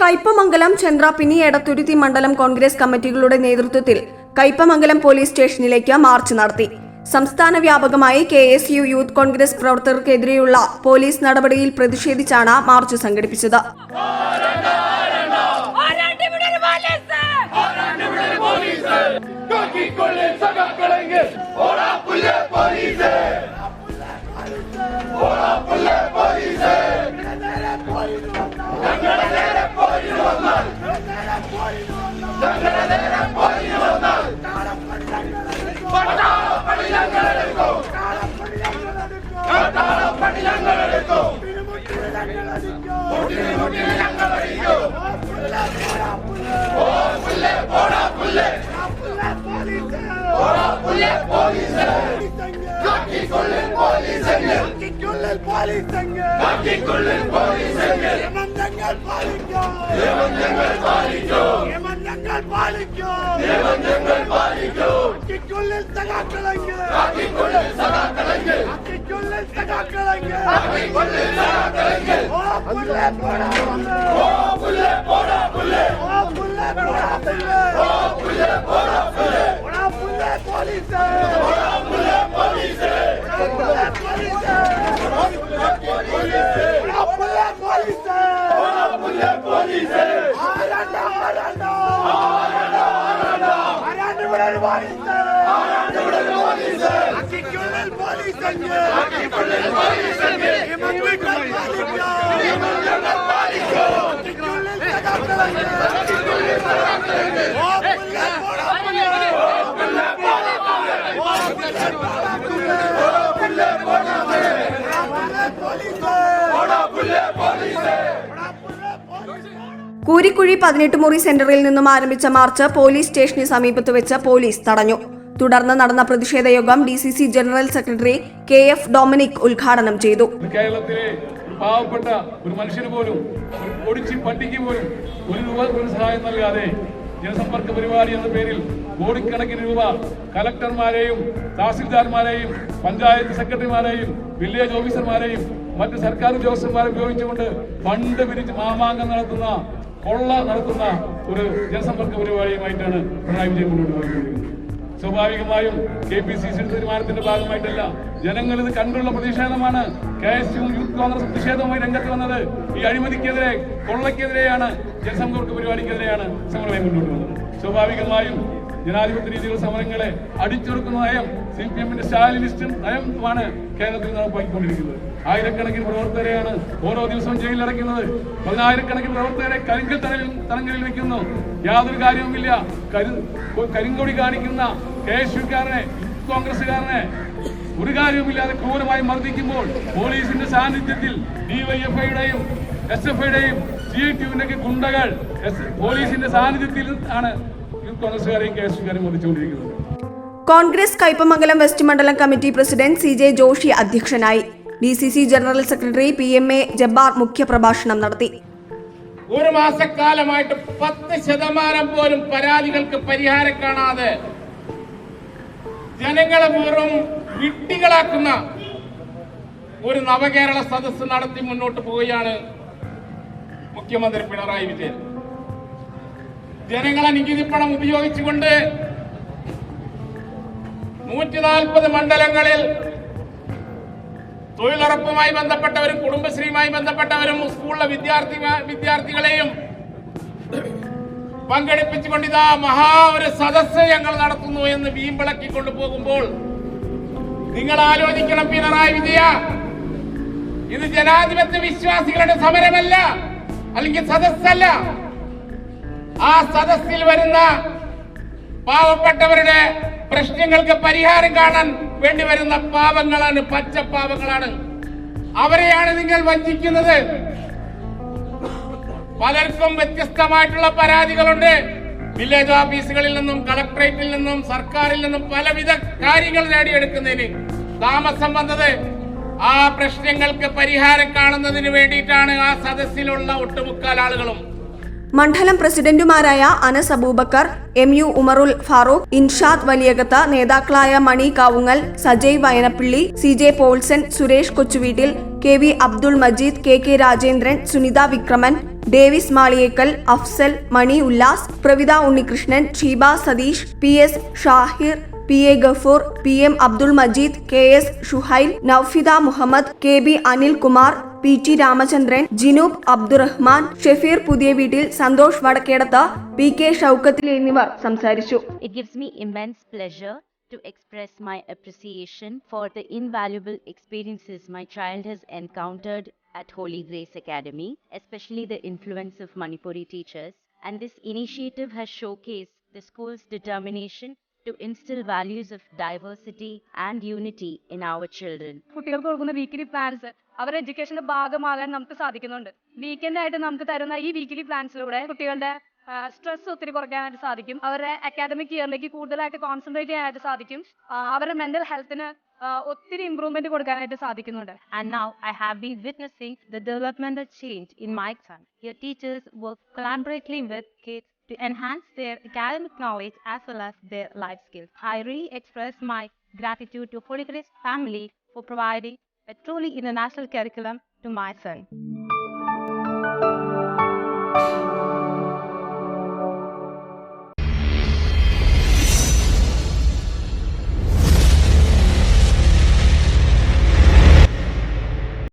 കയ്പമംഗലം, ചന്ദ്രാപിന്നി, എടത്തുരുത്തി മണ്ഡലം കോൺഗ്രസ് കമ്മിറ്റികളുടെ നേതൃത്വത്തിൽ കയ്പമംഗലം പോലീസ് സ്റ്റേഷനിലേക്ക് മാർച്ച് നടത്തി. സംസ്ഥാന വ്യാപകമായി KSU യൂത്ത് കോൺഗ്രസ് പ്രവർത്തകർക്കെതിരെയുള്ള പോലീസ് നടപടിയിൽ പ്രതിഷേധിച്ചാണ് മാർച്ച് സംഘടിപ്പിച്ചത്. കൂരിക്കുഴി 18 മുറി സെന്ററിൽ നിന്നും ആരംഭിച്ച മാർച്ച് പോലീസ് സ്റ്റേഷന് സമീപത്ത് വെച്ച് പോലീസ് തടഞ്ഞു. തുടർന്ന് നടന്ന പ്രതിഷേധ യോഗം DCC general secretary KF Dominic ഉദ്ഘാടനം ചെയ്തു. കേരളത്തിലെ പാവപ്പെട്ട ഒരു മനുഷ്യന് പോലും പട്ടിക്ക് പോലും ഒരു രൂപ സഹായം നൽകാതെ ജനസമ്പർക്ക പരിപാടി എന്ന പേരിൽ കോടിക്കണക്കിന് രൂപ കലക്ടർമാരെയും തഹസിൽദാർമാരെയും പഞ്ചായത്ത് സെക്രട്ടറിമാരെയും വില്ലേജ് ഓഫീസർമാരെയും മറ്റ് സർക്കാർ ഉദ്യോഗസ്ഥന്മാരെ ഉപയോഗിച്ചുകൊണ്ട് ഫണ്ട് പിരിച്ച് മാമാങ്കം നടത്തുന്ന കൊള്ള നടത്തുന്ന ഒരു ജനസമ്പർക്ക പരിപാടിയുമായിട്ടാണ് പിണറായി വിജയൻ മുന്നോട്ട് പോയിക്കൊണ്ടിരിക്കുന്നത്. സ്വാഭാവികമായും KPCC തീരുമാനത്തിന്റെ ഭാഗമായിട്ടല്ല, ജനങ്ങൾ ഇത് കണ്ടുള്ള പ്രതിഷേധമാണ്. KSU യൂത്ത് കോൺഗ്രസ് പ്രതിഷേധവുമായി രംഗത്ത് വന്നത് ഈ അഴിമതിക്കെതിരെ, കൊള്ളയ്ക്കെതിരെയാണ്, ജനസമ്പർക്ക പരിപാടിക്കെതിരെയാണ് സമരമായി മുന്നോട്ട് വന്നത്. സ്വാഭാവികമായും ജനാധിപത്യ രീതിയിലുള്ള സമരങ്ങളെ അടിച്ചൊടുക്കുന്ന നയം CPM-ന്റെ സ്റ്റാലിനിസ്റ്റ് നയമാണ് കേരളത്തിൽ നടപ്പാക്കിക്കൊണ്ടിരിക്കുന്നത്. ആയിരക്കണക്കിന് പ്രവർത്തകരെയാണ് ഓരോ ദിവസവും ജയിലിലടയ്ക്കുന്നത്. 10,000-കണക്കിന് പ്രവർത്തകരെ കരിങ്കൽ തടങ്കലിൽ വെക്കുന്നു. യാതൊരു കാര്യവുമില്ല. കരിങ്കൊടി കാണിക്കുന്ന KSU-കാരനെ, കോൺഗ്രസുകാരനെ ഒരു കാര്യവുമില്ലാതെ ക്രൂരമായി മർദ്ദിക്കുമ്പോൾ പോലീസിന്റെ സാന്നിധ്യത്തിൽ DYFI-യുടെയും SFI-യുടെയും CITU-വിന്റെ ഗുണ്ടകൾ പോലീസിന്റെ സാന്നിധ്യത്തിൽ ആണ് കോൺഗ്രസുകാരെയും KSU-കാരെയും മർദ്ദിച്ചുകൊണ്ടിരിക്കുന്നത്. കോൺഗ്രസ് കയ്പമംഗലം വെസ്റ്റ് മണ്ഡലം കമ്മിറ്റി പ്രസിഡന്റ് CJ ജോഷി അധ്യക്ഷനായി. DCC general secretary PMA Jabbar മുഖ്യപ്രഭാഷണം നടത്തി. ഒരു മാസക്കാലമായിട്ട് 10% പോലും പരാതികൾക്ക് പരിഹാരം കാണാതെ ജനങ്ങളെ വെറും വിഡ്ഢികളാക്കുന്ന ഒരു നവകേരള സദസ്സ് നടത്തി മുന്നോട്ട് പോവുകയാണ് മുഖ്യമന്ത്രി പിണറായി വിജയൻ. ജനങ്ങളെ നികുതിപ്പണം ഉപയോഗിച്ചുകൊണ്ട് 140 മണ്ഡലങ്ങളിൽ തൊഴിലുറപ്പുമായി ബന്ധപ്പെട്ടവരും കുടുംബശ്രീയുമായി ബന്ധപ്പെട്ടവരും സ്കൂളിലെ വിദ്യാർത്ഥികളെയും പങ്കെടുപ്പിച്ചുകൊണ്ട് ഇതാ ഒരു സദസ്സ് ഞങ്ങൾ നടത്തുന്നു എന്ന് വീമ്പിളക്കിക്കൊണ്ട് പോകുമ്പോൾ നിങ്ങൾ ആലോചിക്കണം, പിണറായി വിജയ, ഇത് ജനാധിപത്യ വിശ്വാസികളുടെ സമരമല്ല, അല്ലെങ്കിൽ സദസ്സല്ല. ആ സദസ്സിൽ വരുന്ന പാവപ്പെട്ടവരുടെ പ്രശ്നങ്ങൾക്ക് പരിഹാരം കാണാൻ വേണ്ടി വരുന്ന പാവങ്ങളാണ്, പച്ചപ്പാവങ്ങളാണ്. അവരെയാണ് നിങ്ങൾ വഞ്ചിക്കുന്നത്. പലർക്കും വ്യത്യസ്തമായിട്ടുള്ള പരാതികളുണ്ട്. വില്ലേജ് ഓഫീസുകളിൽ നിന്നും കളക്ടറേറ്റിൽ നിന്നും സർക്കാരിൽ നിന്നും പലവിധ കാര്യങ്ങൾ നേടിയെടുക്കുന്നതിന് താമസം വന്നത് ആ പ്രശ്നങ്ങൾക്ക് പരിഹാരം കാണുന്നതിന് വേണ്ടിയിട്ടാണ് ആ സദസ്സിലുള്ള ഒട്ടുമുക്കാൽ ആളുകളും. മണ്ഡലം പ്രസിഡന്റുമാരായ അനസ് അബൂബക്കർ, MU ഉമറുൽ ഫാറൂഖ്, ഇൻഷാദ് വലിയകത്ത്, നേതാക്കളായ Mani Kavungal, Sajay Vayanappilly, CJ Paulson, Suresh Kochuveettil, KV Abdul Majeed, KK Rajendran, Sunitha Vikraman, Davis Maliyekkal, Afsal, Mani Ullas, Pravitha Unnikrishnan, Sheeba Satheesh, PS Shahir, PA Gafoor, PM Abdul Majeed, KS Shuhail, Noufida Muhammed, KB Anilkumar, PT Ramachandran, Jinoob Abdurahman, Shefeer Puthiya Veettil, Santhosh Vadakkedath, PK ഷൗക്കത്തിൽ എന്നിവർ സംസാരിച്ചു. It gives me immense pleasure to express my appreciation for the invaluable experiences my child has encountered at Holy Grace Academy, especially the influence of Manipuri teachers. And this initiative has showcased the school's determination to instill values of diversity and unity in our children. കുട്ടികൾക്ക് കൊടുക്കുന്ന weekly plans അവരുടെ എഡ്യൂക്കേഷന്റെ ഭാഗമാകാൻ നമുക്ക് സാധിക്കുന്നുണ്ട്. Weekend ആയിട്ട് നമുക്ക് തരുന്ന ഈ വീക്കിലി പ്ലാൻസിലൂടെ കുട്ടികളുടെ സ്ട്രെസ് ഒത്തിരി കുറയ്ക്കാനായിട്ട് സാധിക്കും. അവരുടെ അക്കാഡമിക് ഇയറിലേക്ക് കൂടുതലായിട്ട് കോൺസെൻട്രേറ്റ് ചെയ്യാനായിട്ട് സാധിക്കും. അവരുടെ മെന്റൽ ഹെൽത്തിന് ഒത്തിരി ഇംപ്രൂവ്മെന്റ് കൊടുക്കാനായിട്ട് സാധിക്കുന്നുണ്ട്. And now I have been witnessing the developmental change in my son. Your teachers work collaboratively with kids to enhance their academic knowledge as well as their life skills. I really express my gratitude to Holy Grace family for providing a truly international curriculum to my son.